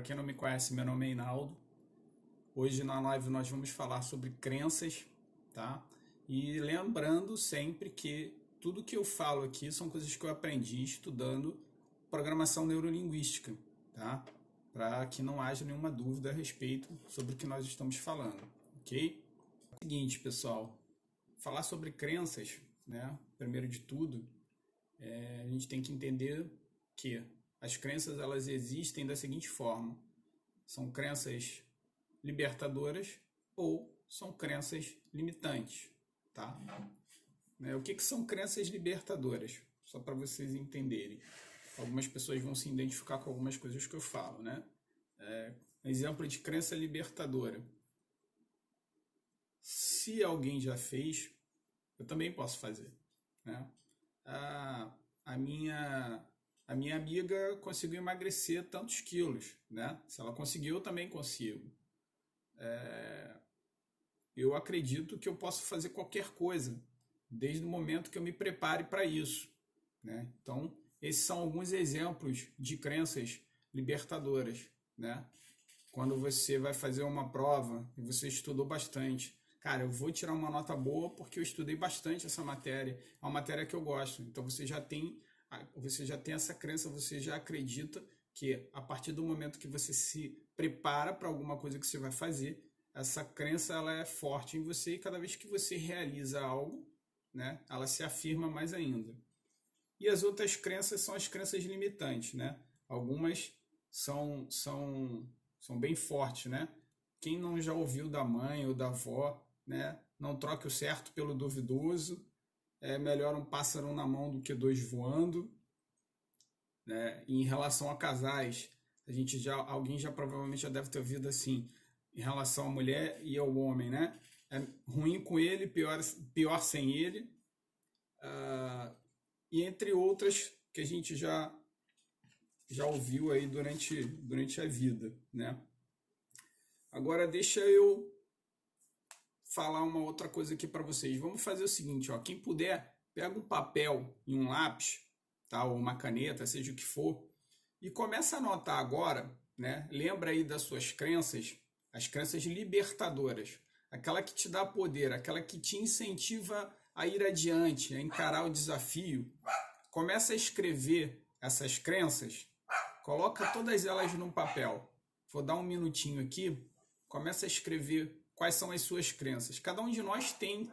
Para quem não me conhece, meu nome é Hinaldo. Hoje na live nós vamos falar sobre crenças, tá? E lembrando sempre que tudo que eu falo aqui são coisas que eu aprendi estudando programação neurolinguística, tá? Para que não haja nenhuma dúvida a respeito sobre o que nós estamos falando, ok? É o seguinte, pessoal, falar sobre crenças, né? Primeiro de tudo, a gente tem que entender que as crenças elas existem da seguinte forma: são crenças libertadoras ou são crenças limitantes, tá? O que são crenças libertadoras? Só para vocês entenderem. Algumas pessoas vão se identificar com algumas coisas que eu falo, né? Exemplo de crença libertadora. Se alguém já fez, eu também posso fazer, né? A minha amiga conseguiu emagrecer tantos quilos, né? Se ela conseguiu, eu também consigo. Eu acredito que eu posso fazer qualquer coisa, desde o momento que eu me prepare para isso, né? Então, esses são alguns exemplos de crenças libertadoras, né? Quando você vai fazer uma prova e você estudou bastante, cara, eu vou tirar uma nota boa porque eu estudei bastante essa matéria, é uma matéria que eu gosto. Então você já tem essa crença, você já acredita que a partir do momento que você se prepara para alguma coisa que você vai fazer, essa crença ela é forte em você e cada vez que você realiza algo, né, ela se afirma mais ainda. E as outras crenças são as crenças limitantes, né? Algumas são bem fortes, né? Quem não já ouviu da mãe ou da avó, né? Não troque o certo pelo duvidoso, é melhor um pássaro na mão do que dois voando, né? E em relação a casais, alguém já provavelmente já deve ter ouvido assim, em relação à mulher e ao homem, né? É ruim com ele, pior sem ele, e entre outras que a gente já ouviu aí durante a vida, né? Agora deixa eu falar uma outra coisa aqui para vocês. Vamos fazer o seguinte, ó, quem puder, pega um papel e um lápis, tá, ou uma caneta, seja o que for, e começa a anotar agora, né? Lembra aí das suas crenças, as crenças libertadoras, aquela que te dá poder, aquela que te incentiva a ir adiante, a encarar o desafio. Começa a escrever essas crenças, coloca todas elas num papel. Vou dar um minutinho aqui, começa a escrever quais são as suas crenças. Cada um de nós tem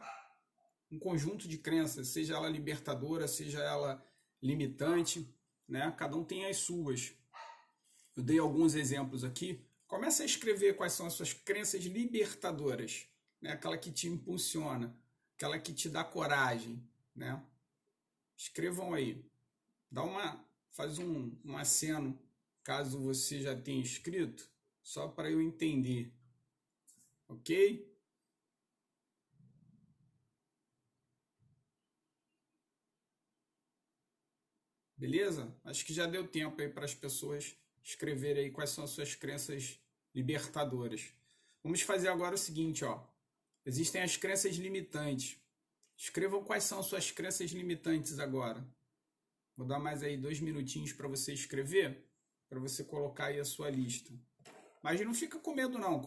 um conjunto de crenças, seja ela libertadora, seja ela limitante, né? Cada um tem as suas. Eu dei alguns exemplos aqui. Começa a escrever quais são as suas crenças libertadoras, né? Aquela que te impulsiona, aquela que te dá coragem, né? Escrevam aí. Faz um aceno, caso você já tenha escrito, só para eu entender. Ok? Beleza? Acho que já deu tempo aí para as pessoas escreverem aí quais são as suas crenças libertadoras. Vamos fazer agora o seguinte, ó. Existem as crenças limitantes. Escrevam quais são as suas crenças limitantes agora. Vou dar mais aí 2 minutinhos para você escrever, para você colocar aí a sua lista. Mas não fica com medo não,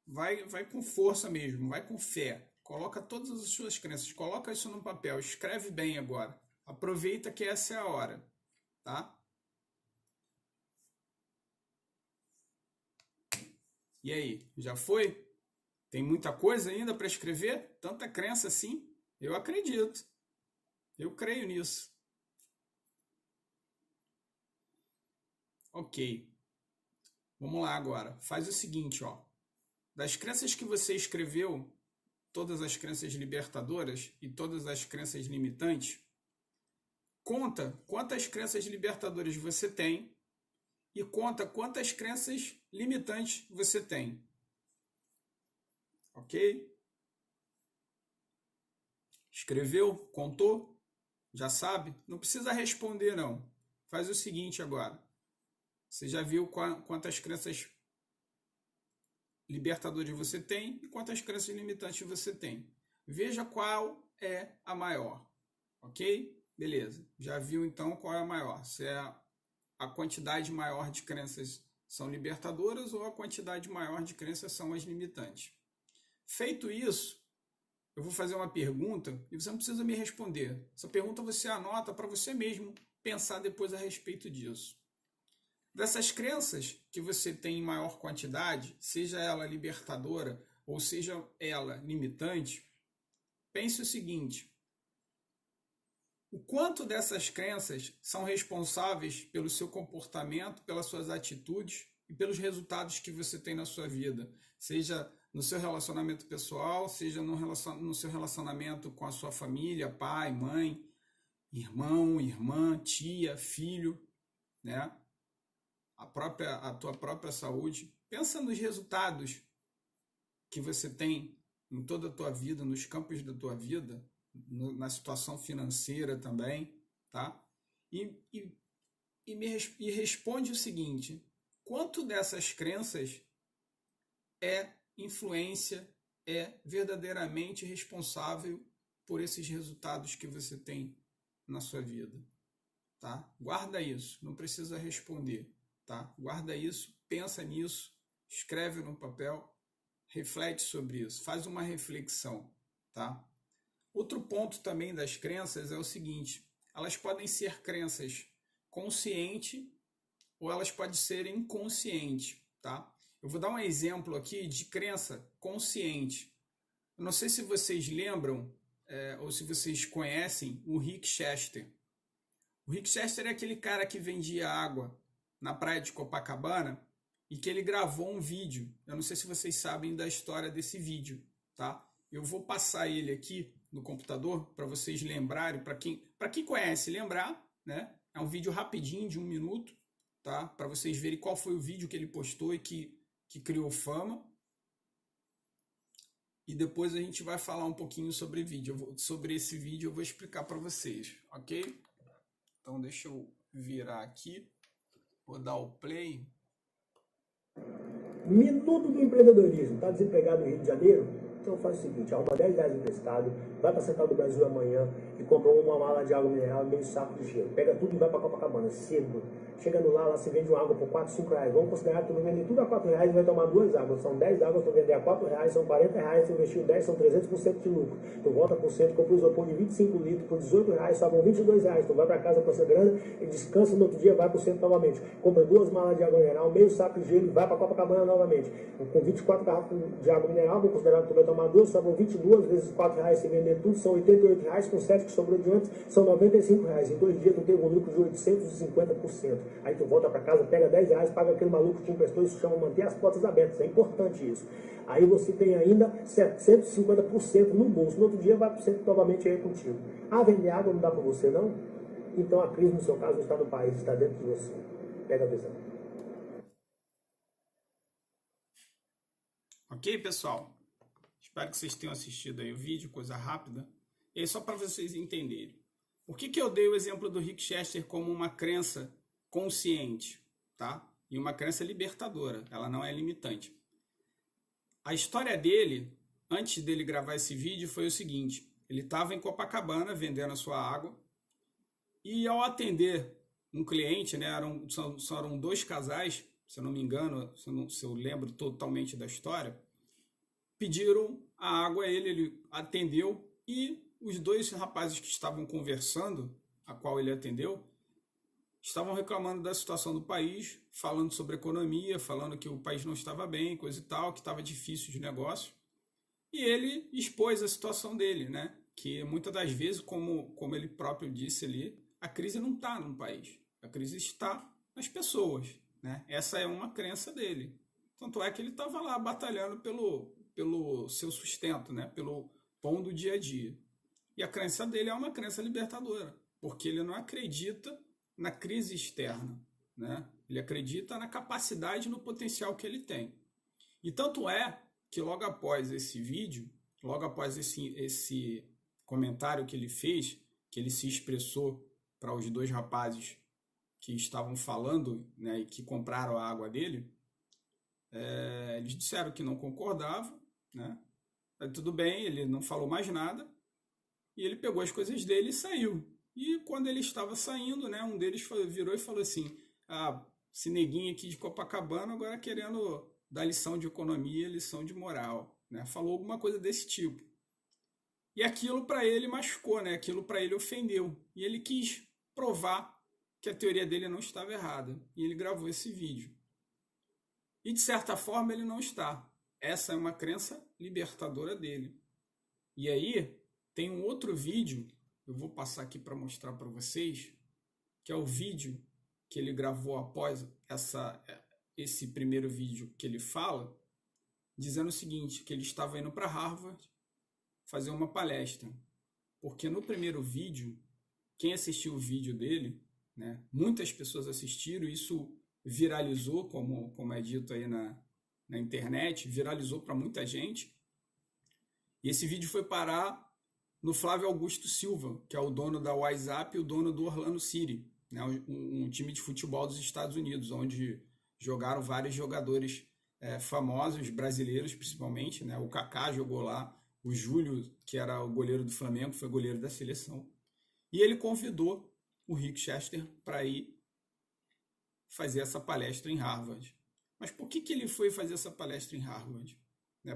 vai com força mesmo, vai com fé. Coloca todas as suas crenças, coloca isso no papel, escreve bem agora. Aproveita que essa é a hora, tá? E aí, já foi? Tem muita coisa ainda para escrever? Tanta crença assim? Eu acredito. Eu creio nisso. Ok. Vamos lá agora. Faz o seguinte, ó. Das crenças que você escreveu, todas as crenças libertadoras e todas as crenças limitantes, conta quantas crenças libertadoras você tem e conta quantas crenças limitantes você tem. Ok? Escreveu? Contou? Já sabe? Não precisa responder, não. Faz o seguinte agora. Você já viu quantas crenças libertadoras você tem e quantas crenças limitantes você tem. Veja qual é a maior. Ok? Beleza. Já viu então qual é a maior. Se é a quantidade maior de crenças são libertadoras ou a quantidade maior de crenças são as limitantes. Feito isso, eu vou fazer uma pergunta e você não precisa me responder. Essa pergunta você anota para você mesmo pensar depois a respeito disso. Dessas crenças que você tem em maior quantidade, seja ela libertadora ou seja ela limitante, pense o seguinte: o quanto dessas crenças são responsáveis pelo seu comportamento, pelas suas atitudes e pelos resultados que você tem na sua vida, seja no seu relacionamento pessoal, seja no seu relacionamento com a sua família, pai, mãe, irmão, irmã, tia, filho, né? A tua própria saúde. Pensa nos resultados que você tem em toda a tua vida, nos campos da tua vida, na situação financeira também, tá? E responde o seguinte: quanto dessas crenças é influência, é verdadeiramente responsável por esses resultados que você tem na sua vida, tá? Guarda isso, não precisa responder, tá? Guarda isso, pensa nisso, escreve no papel, reflete sobre isso, faz uma reflexão, tá? Outro ponto também das crenças é o seguinte: elas podem ser crenças conscientes ou elas podem ser inconscientes, tá? Eu vou dar um exemplo aqui de crença consciente. Eu não sei se vocês lembram ou se vocês conhecem o Rick Chester. O Rick Chester é aquele cara que vendia água na praia de Copacabana e que ele gravou um vídeo. Eu não sei se vocês sabem da história desse vídeo, tá? Eu vou passar ele aqui no computador para vocês lembrarem, para quem conhece lembrar, né? É um vídeo rapidinho de 1 minuto, tá? Para vocês verem qual foi o vídeo que ele postou e que criou fama. E depois a gente vai falar um pouquinho sobre sobre esse vídeo, eu vou explicar para vocês, ok? Então deixa eu virar aqui, vou dar o play. Minuto do empreendedorismo. Está desempregado no Rio de Janeiro? Então faz o seguinte, arruma 10 reais emprestado, vai para a Central do Brasil amanhã e compra uma mala de água mineral e meio saco de gelo. Pega tudo e vai para Copacabana, cedo. Chegando lá se vende uma água por 4, 5 reais. Vamos considerar que tu vai vender tudo a 4 reais e vai tomar 2 águas. São 10 águas, tu vender a 4 reais, são 40 reais, tu investiu 10, são 300% de lucro. Tu volta por cento, compra um isopor de 25 litros por 18 reais, sobram 22 reais. Tu vai para casa com essa grana e descansa no outro dia, vai por cento novamente. Compra 2 malas de água mineral, meio saco de gelo e vai para Copacabana novamente. Com 24 garrafas de água mineral, vou considerar que tu vai tomar 2, sobram 22 vezes 4 reais, se vender tudo, são 88 reais, com 7 que sobrou de antes, são 95 reais. Em 2 dias tu tem um lucro de 850%. Aí tu volta para casa, pega 10 reais, paga aquele maluco que te emprestou, isso chama manter as portas abertas, é importante isso. Aí você tem ainda 750% no bolso, no outro dia vai por cento novamente aí contigo. Ah, vender água não dá para você não? Então a crise no seu caso não está no país, está dentro de você. Pega a visão. Ok, pessoal? Espero que vocês tenham assistido aí o vídeo, coisa rápida. E aí, só para vocês entenderem. Por que eu dei o exemplo do Rick Chester como uma crença consciente, tá? E uma crença libertadora, ela não é limitante. A história dele, antes dele gravar esse vídeo, foi o seguinte: ele estava em Copacabana vendendo a sua água e ao atender um cliente, né, eram 2 casais, se eu não me engano, se eu lembro totalmente da história, pediram a água a ele, ele atendeu e os 2 rapazes que estavam conversando, a qual ele atendeu, estavam reclamando da situação do país, falando sobre economia, falando que o país não estava bem, coisa e tal, que estava difícil de negócio. E ele expôs a situação dele, né? Que muitas das vezes, como ele próprio disse ali, a crise não está no país, a crise está nas pessoas, né? Essa é uma crença dele. Tanto é que ele estava lá batalhando pelo seu sustento, né? Pelo pão do dia a dia. E a crença dele é uma crença libertadora, porque ele não acredita na crise externa, né? Ele acredita na capacidade e no potencial que ele tem. E tanto é que logo após esse vídeo, logo após esse comentário que ele fez, que ele se expressou para os 2 rapazes que estavam falando, né, e que compraram a água dele, eles disseram que não concordavam, né? Tudo bem, ele não falou mais nada e ele pegou as coisas dele e saiu. E quando ele estava saindo, né, um deles virou e falou assim: Esse neguinho aqui de Copacabana agora querendo dar lição de economia, lição de moral, né? Falou alguma coisa desse tipo. E aquilo para ele machucou, né? Aquilo para ele ofendeu. E ele quis provar que a teoria dele não estava errada. E ele gravou esse vídeo. E de certa forma ele não está. Essa é uma crença libertadora dele. E aí tem um outro vídeo, eu vou passar aqui para mostrar para vocês, que é o vídeo que ele gravou após esse primeiro vídeo que ele fala, dizendo o seguinte, que ele estava indo para Harvard fazer uma palestra. Porque no primeiro vídeo, quem assistiu o vídeo dele, né, muitas pessoas assistiram, isso viralizou, como é dito aí na internet, viralizou para muita gente. E esse vídeo foi parar no Flávio Augusto Silva, que é o dono da WhatsApp e o dono do Orlando City, né, um time de futebol dos Estados Unidos, onde jogaram vários jogadores famosos, brasileiros principalmente, né? O Kaká jogou lá, o Júlio, que era o goleiro do Flamengo, foi goleiro da seleção. E ele convidou o Rick Chester para ir fazer essa palestra em Harvard. Mas por que ele foi fazer essa palestra em Harvard?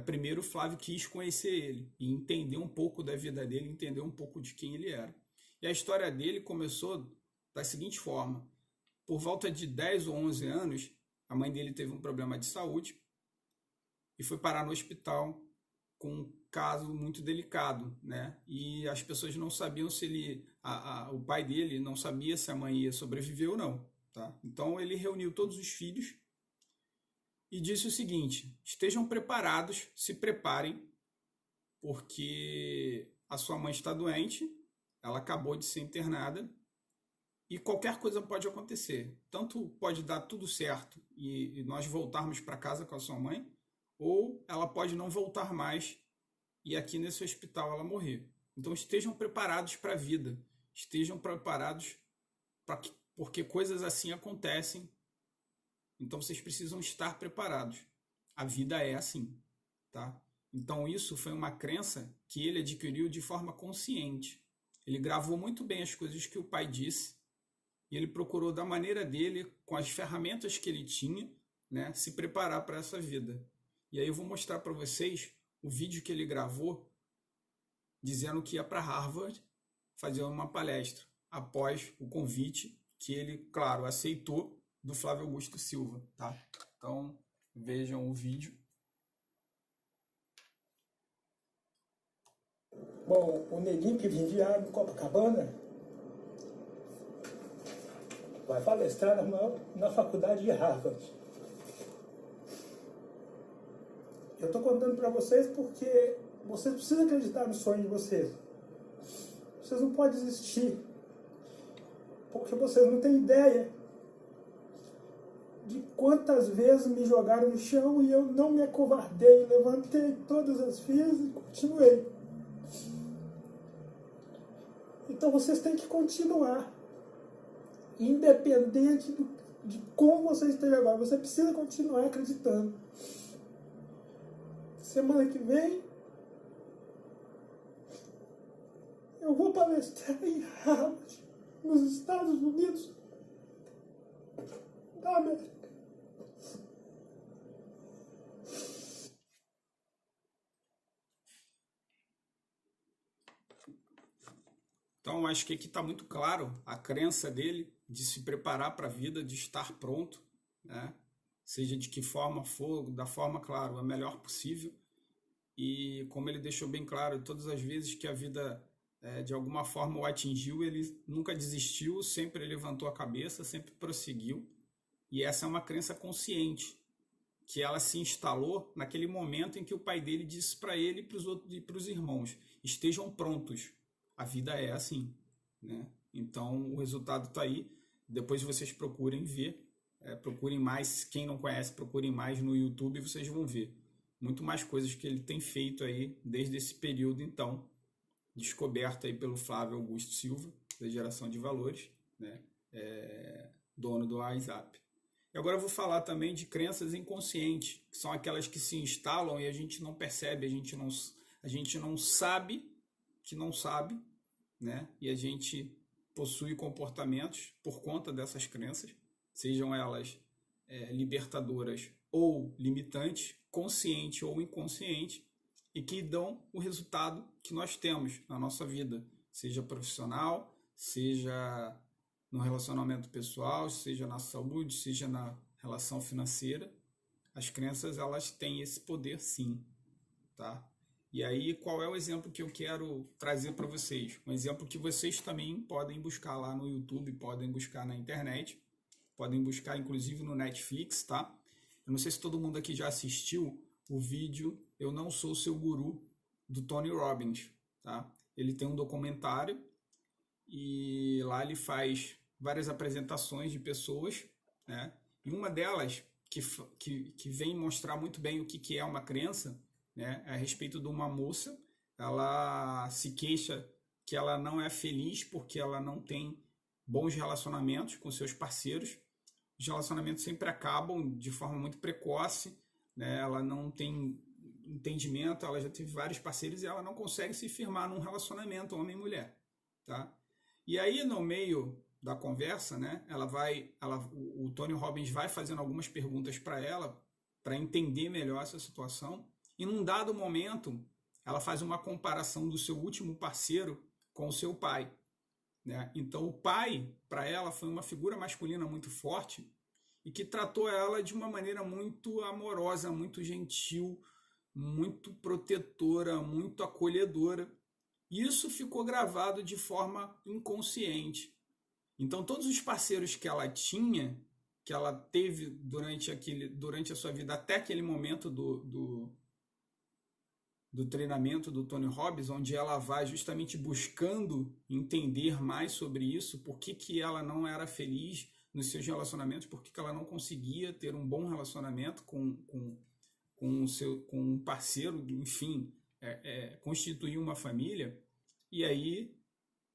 Primeiro, o Flávio quis conhecer ele e entender um pouco da vida dele, entender um pouco de quem ele era. E a história dele começou da seguinte forma. Por volta de 10 ou 11 anos, a mãe dele teve um problema de saúde e foi parar no hospital com um caso muito delicado, né? E as pessoas não sabiam se o pai dele não sabia se a mãe ia sobreviver ou não, tá? Então ele reuniu todos os filhos e disse o seguinte: estejam preparados, se preparem, porque a sua mãe está doente, ela acabou de ser internada e qualquer coisa pode acontecer. Tanto pode dar tudo certo e nós voltarmos para casa com a sua mãe, ou ela pode não voltar mais e aqui nesse hospital ela morrer. Então estejam preparados para a vida, estejam preparados porque coisas assim acontecem. Então vocês precisam estar preparados. A vida é assim, tá? Então isso foi uma crença que ele adquiriu de forma consciente. Ele gravou muito bem as coisas que o pai disse e ele procurou da maneira dele, com as ferramentas que ele tinha, né, se preparar para essa vida. E aí eu vou mostrar para vocês o vídeo que ele gravou dizendo que ia para Harvard fazer uma palestra após o convite que ele, claro, aceitou do Flávio Augusto Silva, tá? Então, vejam o vídeo. Bom, o neguinho que vendia no Copacabana vai palestrar na faculdade de Harvard. Eu estou contando para vocês porque vocês precisam acreditar no sonho de vocês. Vocês não podem desistir, porque vocês não têm ideia de quantas vezes me jogaram no chão e eu não me acovardei, levantei todas as vezes e continuei. Então vocês têm que continuar, independente de como você esteja agora, você precisa continuar acreditando. Semana que vem eu vou palestrar em Harvard, nos Estados Unidos da América. Então, acho que aqui está muito claro a crença dele de se preparar para a vida, de estar pronto, né? Seja de que forma for, da forma, claro, a melhor possível. E como ele deixou bem claro, todas as vezes que a vida, de alguma forma, o atingiu, ele nunca desistiu, sempre levantou a cabeça, sempre prosseguiu. E essa é uma crença consciente, que ela se instalou naquele momento em que o pai dele disse para ele e para os irmãos: estejam prontos. A vida é assim, né? Então o resultado está aí. Depois vocês procurem ver, procurem mais. Quem não conhece, procurem mais no YouTube e vocês vão ver muito mais coisas que ele tem feito aí desde esse período, então, descoberto aí pelo Flávio Augusto Silva, da Geração de Valores, né? Dono do WhatsApp. E agora eu vou falar também de crenças inconscientes, que são aquelas que se instalam e a gente não percebe, a gente não sabe que não sabe, né? E a gente possui comportamentos por conta dessas crenças, sejam elas libertadoras ou limitantes, consciente ou inconsciente, e que dão o resultado que nós temos na nossa vida, seja profissional, seja no relacionamento pessoal, seja na saúde, seja na relação financeira. As crenças, elas têm esse poder sim, tá? E aí, qual é o exemplo que eu quero trazer para vocês? Um exemplo que vocês também podem buscar lá no YouTube, podem buscar na internet, podem buscar inclusive no Netflix, tá? Eu não sei se todo mundo aqui já assistiu o vídeo Eu Não Sou Seu Guru, do Tony Robbins, tá? Ele tem um documentário e lá ele faz várias apresentações de pessoas, né? E uma delas que vem mostrar muito bem o que é uma crença, né? É a respeito de uma moça. Ela se queixa que ela não é feliz porque ela não tem bons relacionamentos com seus parceiros. Os relacionamentos sempre acabam de forma muito precoce, né? Ela não tem entendimento, ela já teve vários parceiros e ela não consegue se firmar num relacionamento homem e mulher, tá? E aí, no meio da conversa, né, o Tony Robbins vai fazendo algumas perguntas para ela, para entender melhor essa situação, e num dado momento, ela faz uma comparação do seu último parceiro com o seu pai, né? Então, o pai, para ela, foi uma figura masculina muito forte e que tratou ela de uma maneira muito amorosa, muito gentil, muito protetora, muito acolhedora. Isso ficou gravado de forma inconsciente. Então, todos os parceiros que ela tinha, que ela teve durante a sua vida, até aquele momento do treinamento do Tony Robbins, onde ela vai justamente buscando entender mais sobre isso, por que ela não era feliz nos seus relacionamentos, por que ela não conseguia ter um bom relacionamento com um parceiro, enfim, constituir uma família. E aí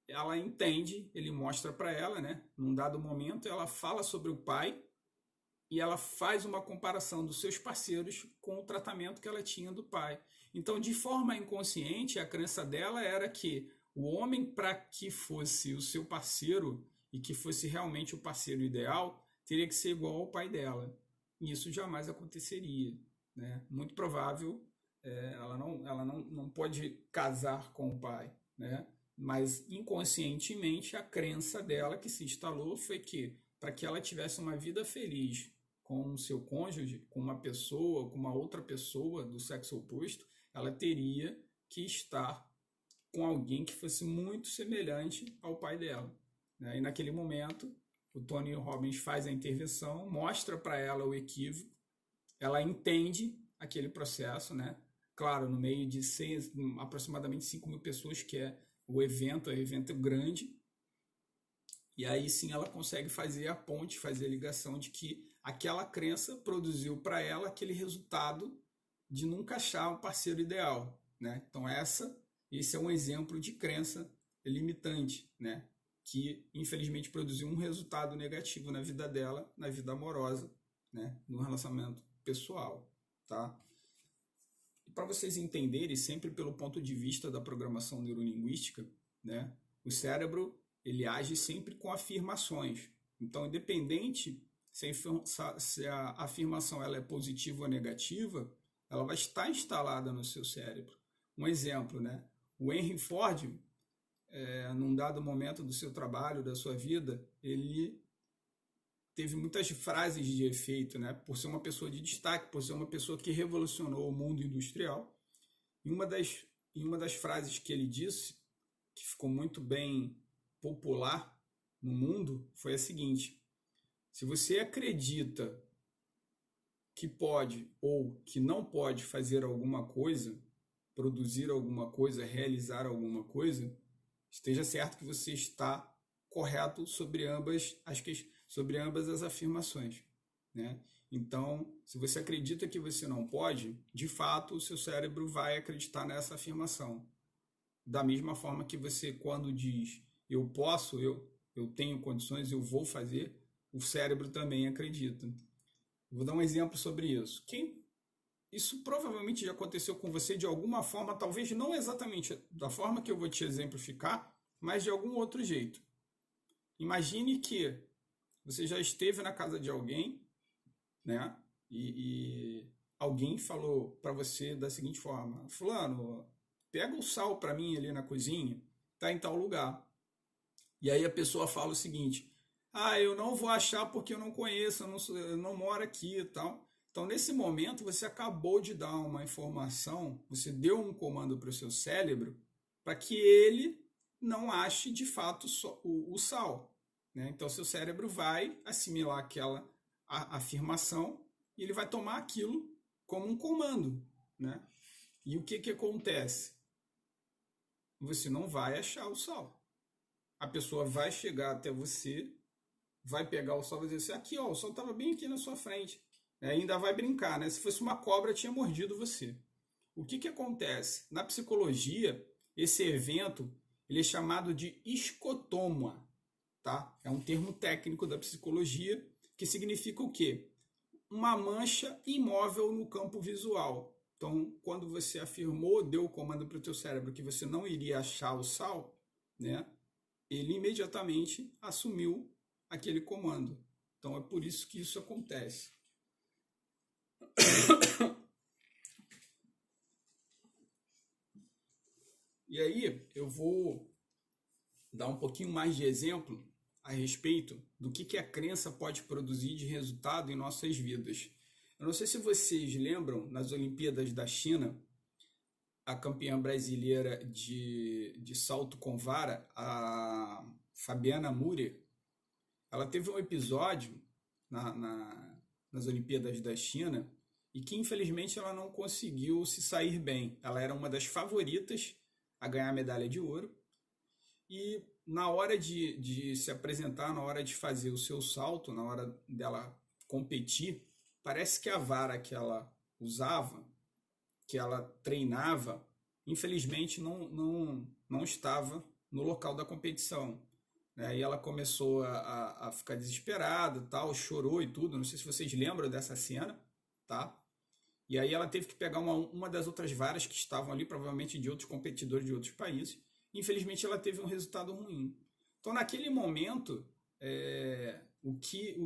ela entende, ele mostra para ela, né? Num dado momento, ela fala sobre o pai e ela faz uma comparação dos seus parceiros com o tratamento que ela tinha do pai. Então, de forma inconsciente, a crença dela era que o homem, para que fosse o seu parceiro e que fosse realmente o parceiro ideal, teria que ser igual ao pai dela. E isso jamais aconteceria, né? Muito provável, ela não pode casar com o pai, né? Mas inconscientemente a crença dela que se instalou foi que para que ela tivesse uma vida feliz com o seu cônjuge, com uma pessoa, com uma outra pessoa do sexo oposto, ela teria que estar com alguém que fosse muito semelhante ao pai dela, né? E naquele momento, o Tony Robbins faz a intervenção, mostra para ela o equívoco, ela entende aquele processo, né? Claro, no meio de aproximadamente 5.000 pessoas, que é o evento grande, e aí sim ela consegue fazer a ponte, fazer a ligação de que aquela crença produziu para ela aquele resultado de nunca achar um parceiro ideal, né? Então esse é um exemplo de crença limitante, né? Que infelizmente produziu um resultado negativo na vida dela, na vida amorosa, né? No relacionamento pessoal, tá? E para vocês entenderem, sempre pelo ponto de vista da programação neurolinguística, né? O cérebro, ele age sempre com afirmações. Então, independente se a afirmação ela é positiva ou negativa, ela vai estar instalada no seu cérebro. Um exemplo, né? O Henry Ford, num dado momento do seu trabalho, da sua vida, ele teve muitas frases de efeito, né? Por ser uma pessoa de destaque, por ser uma pessoa que revolucionou o mundo industrial. E uma das frases que ele disse, que ficou muito bem popular no mundo, foi a seguinte: se você acredita que pode ou que não pode fazer alguma coisa, produzir alguma coisa, realizar alguma coisa, esteja certo que você está correto sobre ambas as afirmações, né? Então, se você acredita que você não pode, de fato, o seu cérebro vai acreditar nessa afirmação. Da mesma forma que você, quando diz eu posso, eu tenho condições, eu vou fazer, o cérebro também acredita. Vou dar um exemplo sobre isso. Isso provavelmente já aconteceu com você de alguma forma, talvez não exatamente da forma que eu vou te exemplificar, mas de algum outro jeito. Imagine que você já esteve na casa de alguém né? E alguém falou para você da seguinte forma: fulano, pega o sal para mim ali na cozinha, tá em tal lugar. E aí a pessoa fala o seguinte: ah, eu não vou achar porque eu não conheço, eu não moro aqui e tal. Então, nesse momento, você acabou de dar uma informação, você deu um comando para o seu cérebro para que ele não ache de fato o sal, né? Então, seu cérebro vai assimilar aquela afirmação e ele vai tomar aquilo como um comando, né? E o que acontece? Você não vai achar o sal. A pessoa vai chegar até você, vai pegar o sal e vai dizer assim: aqui, ó, o sal estava bem aqui na sua frente. Ainda vai brincar, né? Se fosse uma cobra, tinha mordido você. O que acontece? Na psicologia, esse evento ele é chamado de escotoma, tá? É um termo técnico da psicologia que significa o quê? Uma mancha imóvel no campo visual. Então, quando você afirmou, deu o comando para o teu cérebro que você não iria achar o sal, né? Ele imediatamente assumiu aquele comando. Então, é por isso que isso acontece. E aí, eu vou dar um pouquinho mais de exemplo a respeito do que a crença pode produzir de resultado em nossas vidas. Eu não sei se vocês lembram, nas Olimpíadas da China, a campeã brasileira de salto com vara, a Fabiana Muri, ela teve um episódio nas Olimpíadas da China e que infelizmente ela não conseguiu se sair bem. Ela era uma das favoritas a ganhar a medalha de ouro e na hora de se apresentar, na hora de fazer o seu salto, na hora dela competir, parece que a vara que ela usava, que ela treinava, infelizmente não estava no local da competição. E ela começou a ficar desesperada, tal, chorou e tudo. Não sei se vocês lembram dessa cena, tá? E aí ela teve que pegar uma das outras varas que estavam ali, provavelmente de outros competidores de outros países. Infelizmente ela teve um resultado ruim. Então naquele momento, o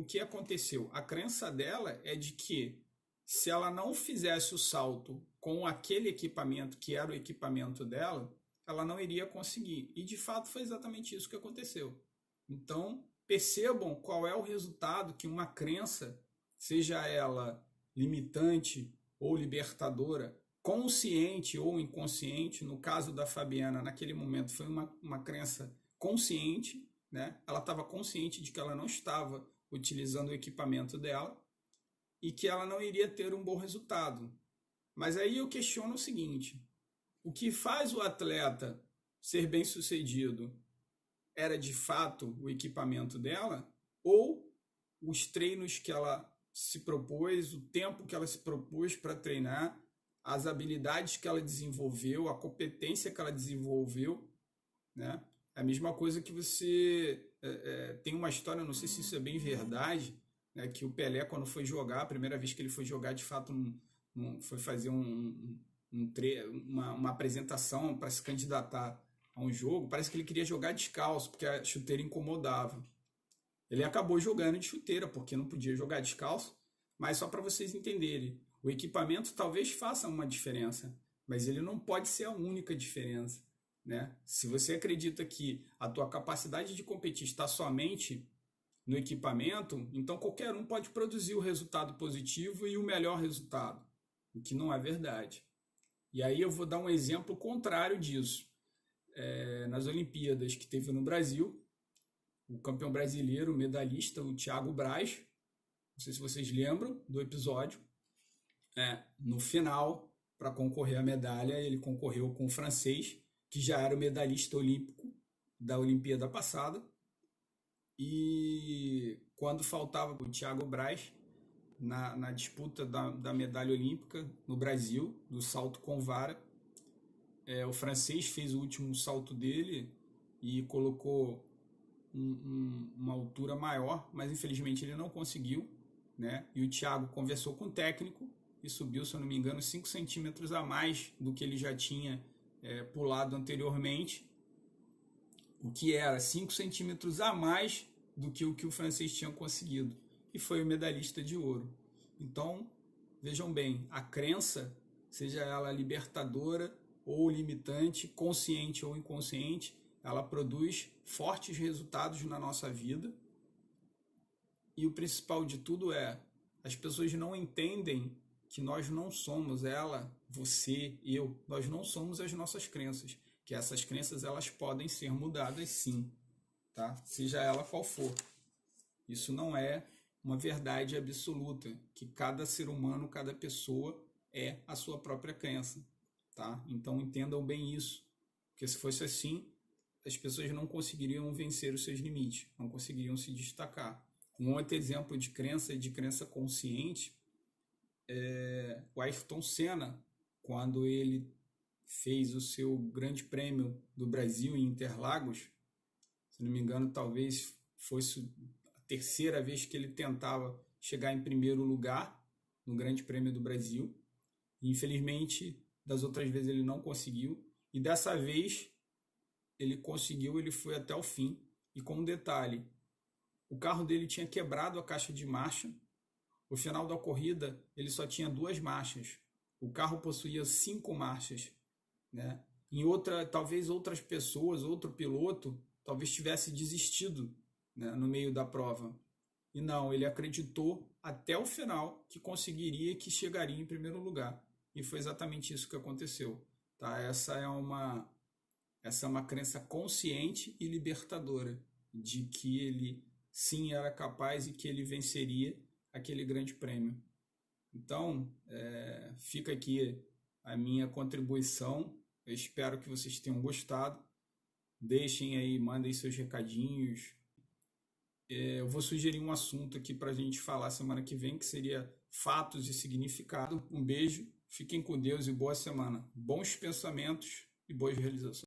que aconteceu? A crença dela é de que se ela não fizesse o salto com aquele equipamento que era o equipamento dela, ela não iria conseguir. E de fato foi exatamente isso que aconteceu. Então percebam qual é o resultado que uma crença, seja ela limitante ou libertadora, consciente ou inconsciente, no caso da Fabiana, naquele momento foi uma crença consciente, né? Ela estava consciente de que ela não estava utilizando o equipamento dela e que ela não iria ter um bom resultado. Mas aí eu questiono o seguinte: o que faz o atleta ser bem-sucedido era de fato o equipamento dela ou os treinos que ela se propôs, o tempo que ela se propôs para treinar, as habilidades que ela desenvolveu, a competência que ela desenvolveu, né? É a mesma coisa que você tem uma história, não sei se isso é bem verdade, né, que o Pelé, quando foi jogar, a primeira vez que ele foi jogar, de fato, foi fazer uma apresentação para se candidatar a um jogo, parece que ele queria jogar descalço, porque a chuteira incomodava. Ele acabou jogando de chuteira, porque não podia jogar descalço, mas só para vocês entenderem, o equipamento talvez faça uma diferença, mas ele não pode ser a única diferença, né? Se você acredita que a tua capacidade de competir está somente no equipamento, então qualquer um pode produzir o resultado positivo e o melhor resultado, o que não é verdade. E aí eu vou dar um exemplo contrário disso. Nas Olimpíadas que teve no Brasil, o campeão brasileiro, o medalhista, o Thiago Braz, não sei se vocês lembram do episódio, no final, para concorrer à medalha, ele concorreu com o francês, que já era o medalhista olímpico da Olimpíada passada, e quando faltava o Thiago Braz na disputa da medalha olímpica no Brasil, do salto com vara, o francês fez o último salto dele e colocou uma altura maior, mas infelizmente ele não conseguiu, né? E o Thiago conversou com o técnico e subiu, se eu não me engano, 5 centímetros a mais do que ele já tinha pulado anteriormente, o que era 5 centímetros a mais do que o francês tinha conseguido, e foi o medalhista de ouro. Então, vejam bem, a crença, seja ela libertadora ou limitante, consciente ou inconsciente, ela produz fortes resultados na nossa vida. E o principal de tudo é, as pessoas não entendem que nós não somos ela, você, eu, nós não somos as nossas crenças, que essas crenças elas podem ser mudadas sim, tá? Seja ela qual for. Isso não é uma verdade absoluta, que cada ser humano, cada pessoa é a sua própria crença, tá? Então entendam bem isso, porque se fosse assim, as pessoas não conseguiriam vencer os seus limites, não conseguiriam se destacar. Um outro exemplo de crença consciente, o Ayrton Senna, quando ele fez o seu grande prêmio do Brasil em Interlagos, se não me engano, talvez fosse a terceira vez que ele tentava chegar em primeiro lugar no Grande Prêmio do Brasil. Infelizmente, das outras vezes ele não conseguiu. E dessa vez ele conseguiu, ele foi até o fim. E com um detalhe, o carro dele tinha quebrado a caixa de marcha. No final da corrida, ele só tinha 2 marchas. O carro possuía 5 marchas, né? Talvez outras pessoas, outro piloto, talvez tivesse desistido, né, no meio da prova. E não, ele acreditou até o final que conseguiria, que chegaria em primeiro lugar. E foi exatamente isso que aconteceu. Tá? Essa é uma crença consciente e libertadora de que ele sim era capaz e que ele venceria aquele grande prêmio. Então, fica aqui a minha contribuição. Eu espero que vocês tenham gostado. Deixem aí, mandem seus recadinhos. Eu vou sugerir um assunto aqui para a gente falar semana que vem, que seria fatos e significado. Um beijo, fiquem com Deus e boa semana. Bons pensamentos e boas realizações.